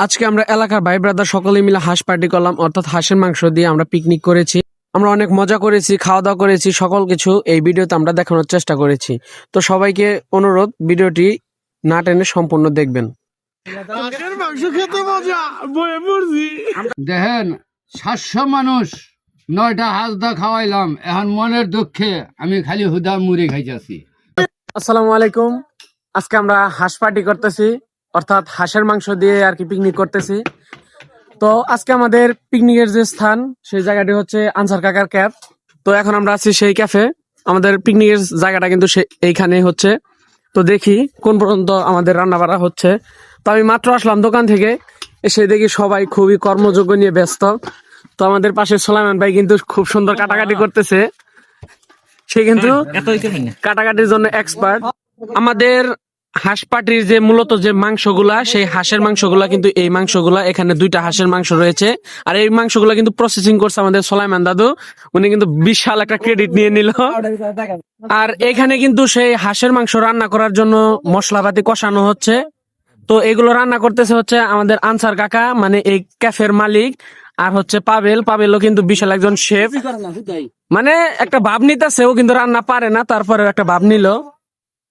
আজকে আমরা এলাকার ভাই ব্রাদার সকলে মিলে হাঁস পার্টি করলাম, অর্থাৎ হাঁসের মাংস দিয়ে আমরা পিকনিক করেছি। আমরা অনেক মজা করেছি, খাওয়া দাওয়া করেছি, সকল কিছু এই ভিডিওতে আমরা দেখানোর চেষ্টা করেছি। তো সবাইকে অনুরোধ, ভিডিওটি না টেনে সম্পূর্ণ দেখবেন। হাঁসের মাংস খেতে মজা বয়ে পড়ছি। দেখেন 700 মানুষ 9টা হাঁস দা খাওয়াইলাম, এখন মনের দুঃখে আমি খালি হুদা মুড়ি খাইতেছি। আসসালামু আলাইকুম। আজকে আমরা হাঁস পার্টি করতেছি, অর্থাৎ হাঁসের মাংস দিয়ে আর কি পিকনিক করতেছি। তো আজকে আমাদের পিকনিকের যে স্থান, সেই জায়গাটি হচ্ছে আনসার কাকার ক্যাফ। তো এখন আমরা আছি সেই ক্যাফে। আমাদের পিকনিকের জায়গাটা কিন্তু এইখানে হচ্ছে। তো দেখি কোন পর্যন্ত আমাদের রান্না বাড়া হচ্ছে। তো আমি মাত্র আসলাম দোকান থেকে, এসে দেখি সবাই খুবই কর্মযোগ্য নিয়ে ব্যস্ত। তো আমাদের পাশে সোলাইমান ভাই কিন্তু খুব সুন্দর কাটাকাটি করতেছে, সে কিন্তু কাটাকাটির জন্য এক্সপার্ট। আমাদের হাঁস পাটির যে মূলত যে মাংসগুলা, সেই হাঁসের মাংসগুলা কিন্তু এই মাংসগুলা, এখানে 2টা হাঁসের মাংস রয়েছে। আর এই মাংসগুলা কিন্তু প্রসেসিং করছে আমাদের সোলাইমান দাদু। উনি কিন্তু বিশাল একটা ক্রেডিট নিয়ে নিল। আর এখানে কিন্তু সেই হাঁসের মাংস রান্না করার জন্য মশলাপাতি কষানো হচ্ছে। তো এগুলো রান্না করতেছে হচ্ছে আমাদের আনসার কাকা, মানে এই ক্যাফের মালিক। আর হচ্ছে পাবেলও কিন্তু বিশাল একজন শেফ, মানে একটা ভাব নিতেছে। ও কিন্তু রান্না পারে না, তারপরে একটা ভাব নিল।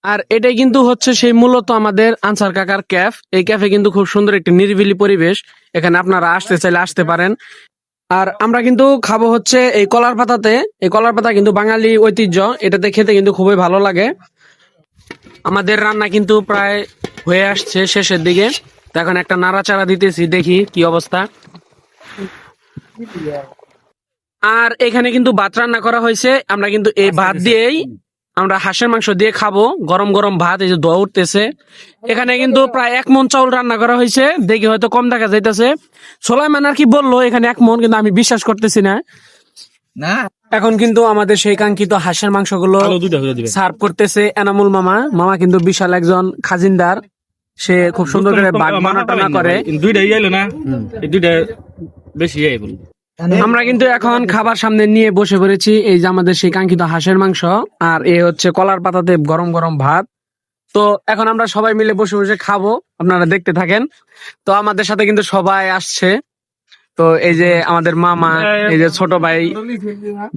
আর এটাই কিন্তু হচ্ছে সেই মূলত আমাদের আনসার কাকার ক্যাফ। এই ক্যাফে কিন্তু খুব সুন্দর একটি নিরিবিলি পরিবেশ, এখানে আপনারা আসতে চাইলে আসতে পারেন। আর আমরা কিন্তু খাবো হচ্ছে এই কলার পাতাতে। এই কলার পাতা কিন্তু বাঙালি ঐতিহ্য, এটাতে খেতে কিন্তু খুবই ভালো লাগে। আমাদের রান্না কিন্তু প্রায় হয়ে আসছে শেষের দিকে। তো এখন একটা নাড়াচাড়া দিতেছি, দেখি কি অবস্থা। আর এখানে কিন্তু ভাত রান্না করা হয়েছে। আমরা কিন্তু এই ভাত দিয়েই আমরা হাঁসের মাংস দিয়ে খাবো। গরম গরম ভাত, এই যে ধোয়া উঠতেছে। এখানে কিন্তু প্রায় 1 মণ চাউল রান্না করা হয়েছে, দেখি হয়তো কম দেখা যাইতেছে। সোলাইমান আর কি বললো এখানে 1 মণ, কিন্তু আমি বিশ্বাস করতেছি না। এখন কিন্তু আমাদের সেই কাঙ্ক্ষিত হাঁসের মাংসগুলো সার্ভ করতেছে এনামুল মামা কিন্তু বিশাল একজন খাজিনদার। সে খুব সুন্দর করে বানাটানা করে। আমরা কিন্তু এখন খাবার সামনে নিয়ে বসে পড়েছি। এই যে আমাদের সেই কাঙ্ক্ষিত হাঁসের মাংস, আর এ হচ্ছে কলার পাতাতে গরম গরম ভাত। তো এখন আমরা সবাই মিলে বসে বসে খাবো, আপনারা দেখতে থাকেন। তো আমাদের সাথে কিন্তু সবাই আসছে। তো এই যে আমাদের মামা, এই যে ছোট ভাই,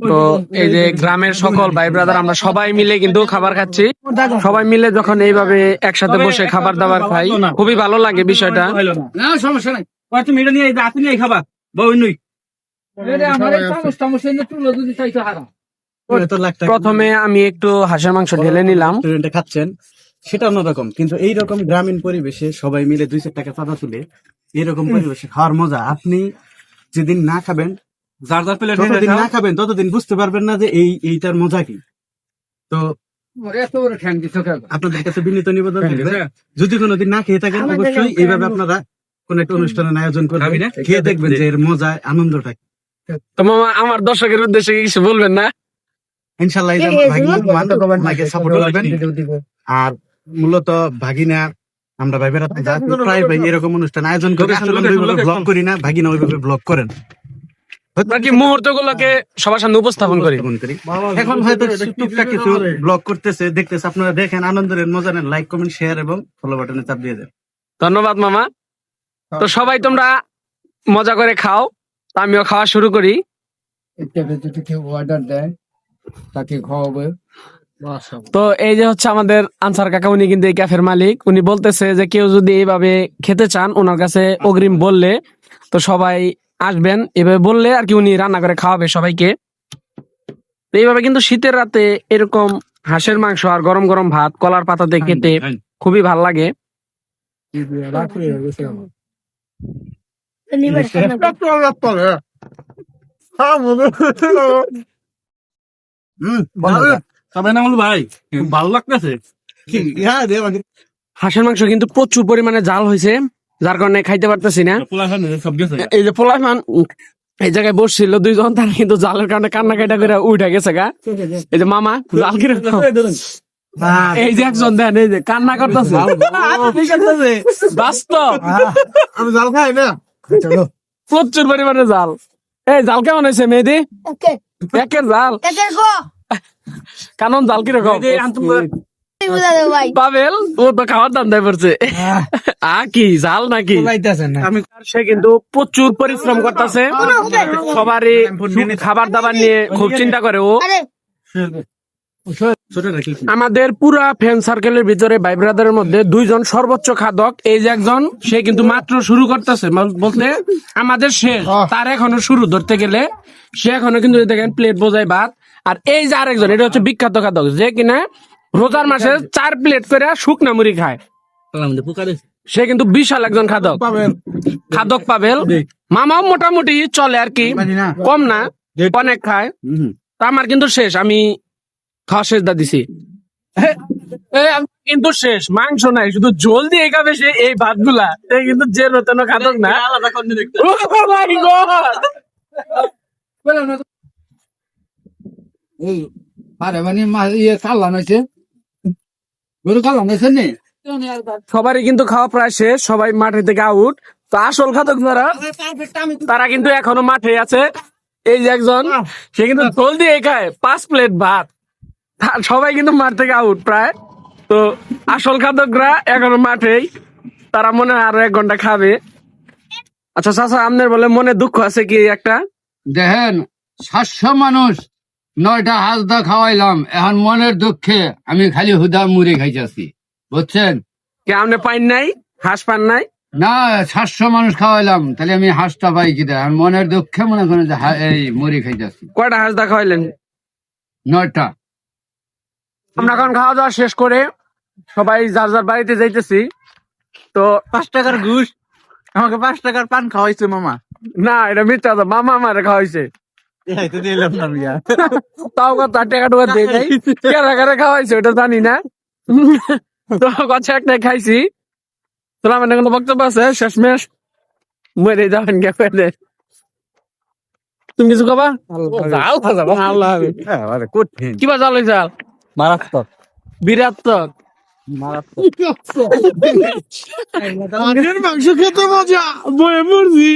তো এই যে গ্রামের সকল ভাই ব্রাদার, আমরা সবাই মিলে কিন্তু খাবার খাচ্ছি। সবাই মিলে যখন এইভাবে একসাথে বসে খাবার দাবার খাই, খুবই ভালো লাগে বিষয়টা। না সমস্যা নাই, তুমি এটা নিয়ে আপনি খাবা বউ নই। প্রথমে আমি একটু হাঁসের মাংস ঢেলে নিলাম। খাচ্ছেন সেটা অন্যরকম, কিন্তু এইরকম গ্রামীণ পরিবেশে সবাই মিলে 2-4 টাকা চাঁদা তুলে এরকম পরিবেশে খাওয়ার মজা, আপনি যেদিন না খাবেন, যতদিন না খাবেন ততদিন বুঝতে পারবেন না যে এইটার মজা কি। তো আপনাদের কাছে বিনীত নিবেদন, যদি কোনোদিন না খেয়ে থাকেন, অবশ্যই এইভাবে আপনারা কোন একটা অনুষ্ঠানের আয়োজন করবেন, খেয়ে দেখবেন যে এর মজা আনন্দটা কি। তো মামা, আমার দর্শকের উদ্দেশ্যে কিছু বলবেন না? ইনশাল্লাহ ভাগিনাকে সাপোর্ট করবেন। আর মূলত ভাগিনা, আমরা ভাইবেরা প্রায় এরকম অনুষ্ঠান আয়োজন করি, ব্লগ করি না, ভাগিনা ওইভাবে ব্লগ করেন। মুহূর্ত গুলোকে সবার সামনে উপস্থাপন করি। এখন হয়তো টুকটাক কিছু ব্লগ করতেছে, দেখতেছে, আপনারা দেখেন, আনন্দের মজা নেন। লাইক, কমেন্ট, শেয়ার এবং ফলো বাটনে চাপ দিয়ে দেন। ধন্যবাদ মামা। তো সবাই তোমরা মজা করে খাও, তো আমিও খাওয়া শুরু করি। যদি কেউ অর্ডার দেয় তাকে খাওয়াবে। তো এই যে হচ্ছে আমাদের আনসার কাকা, উনি কিন্তু এই ক্যাফের মালিক। উনি বলতেছে যে কেউ যদি এইভাবে খেতে চান, ওনার কাছে অগ্রিম বললে তো সবাই আসবেন। এভাবে বললে আর কি উনি রান্না করে খাওয়াবে সবাইকে। তো এইভাবে কিন্তু শীতের রাতে এরকম হাঁসের মাংস আর গরম গরম ভাত কলার পাতাতে খেতে খুবই ভাল লাগে। ভাই ভালো লাগতেছে। হাঁসের মাংস কিন্তু প্রচুর পরিমাণে জাল হয়েছে, যার কারণে খাইতে পারতেছি না। এই যে পোলাপান এই জায়গায় বসছিল 2 জন, তারা কিন্তু জালের কারণে কান্না কাটা করে উঠে গেছে গা। এই যে মামা জাল কিনে, এই যে একজন দেন, এই যে কান্না করতেছে। বাস্তব আমি জাল খাই না, প্রচুর পরিমাণে জাল। এই জাল কেমন হয়েছে মেহেদি? একের জাল কানন জাল কিরকম? পাবেল ও তো খাওয়ার দাম দেয় পড়ছে কি জাল নাকি আমি সে কিন্তু প্রচুর পরিশ্রম করতেছে সবারই খাবার দাবার নিয়ে খুব চিন্তা করে ও ছোট রাখি আমাদের পুরা ফ্রেন্ড সার্কেলের ভিতরে ভাই ব্রাদারের মধ্যে দুইজন সর্বোচ্চ খাদক, এই যে একজন সে কিন্তু মাত্র শুরু করতেছে বলতে আমাদের শেষ, তার এখনো শুরু ধরতে গেলে সে এখনো কিন্তু দেখেন প্লেট বোঝায় ভাত। আর এই যে আরেকজন, এটা হচ্ছে বিখ্যাত খাদক যে কিনা রোজার মাসে 4 প্লেট করে শুকনা মুড়ি খায়, সে কিন্তু বিশাল একজন খাদক খাদক পাবেল। মামাও মোটামুটি চলে আর কি, কম না, অনেক খায়। তা আমার কিন্তু শেষ, আমি খাওয়া শেষ দা দিছি কিন্তু শেষ, মাংস নাই, শুধু ঝোল দিয়ে খাবে সে এই ভাত গুলা, কিন্তু যে নতুন খাদক না। Oh my God! আরে মানে ইয়ে কাল্লান হয়েছে, গরু কাল্লান হয়েছে নি। সবারই কিন্তু খাওয়া প্রায় শেষ, সবাই মাঠে থেকে আউট। তো আসল খাদক যারা, তারা কিন্তু এখনো মাঠে আছে। এই যে একজন, সে কিন্তু ঝোল দিয়ে খায় 5 প্লেট ভাত, সবাই কিন্তু মাঠ থেকে আউট প্রায়। তো আসল খাদকরা এখনো মাঠেই, তারা মনে হয় আরো 1 ঘন্টা খাবে। আচ্ছা চাচা, আপনার বলে মনে দুঃখ আছে কি একটা? দেখেন 700 মানুষ 9টা হাঁসদা খাওয়াইলাম, এখন মনের দুঃখে আমি খালি হুদা মুড়ি খাইতেছি, বুঝছেন? কে আপনি পাইন নাই, হাঁস পান নাই? না 700 মানুষ খাওয়াইলাম, তাহলে আমি হাঁসটা পাই কি? আর মনের দুঃখে মনে করেন যে এই মুড়ি খাইতেছি। কয়টা হাঁস দা খাওয়াইলেন? 9টা। আমরা এখন খাওয়া দাওয়া শেষ করে সবাই যার যার বাড়িতে যাইতেছি। তো 5 টাকার ঘুষ, আমাকে 5 টাকার পান খাওয়াইছে মামা। না, এটা মিথ্যা কথা, মামা আমারে খাওয়াইছে। এই তো দিলাম না মিয়া। তাও কত টাকা টুকা দিয়ে নাই, কেরা কেরা খাওয়াইছে ওটা জানি না। তো কথা একটাই খাইছি। তোরা মানে কোনো বক্তব্য আছে? শেষমেশ মরে যাবেন কে পেলে? তুমি কিছু খাবা? জাল খাবা? আল্লাহ হাফেজ। আরে কঠিন, কিবা জাল হয়েছে? মারাত্মক বিরাত্মক। মারাত্মক। মাংস খেতে মজা, বয়ে মরছি।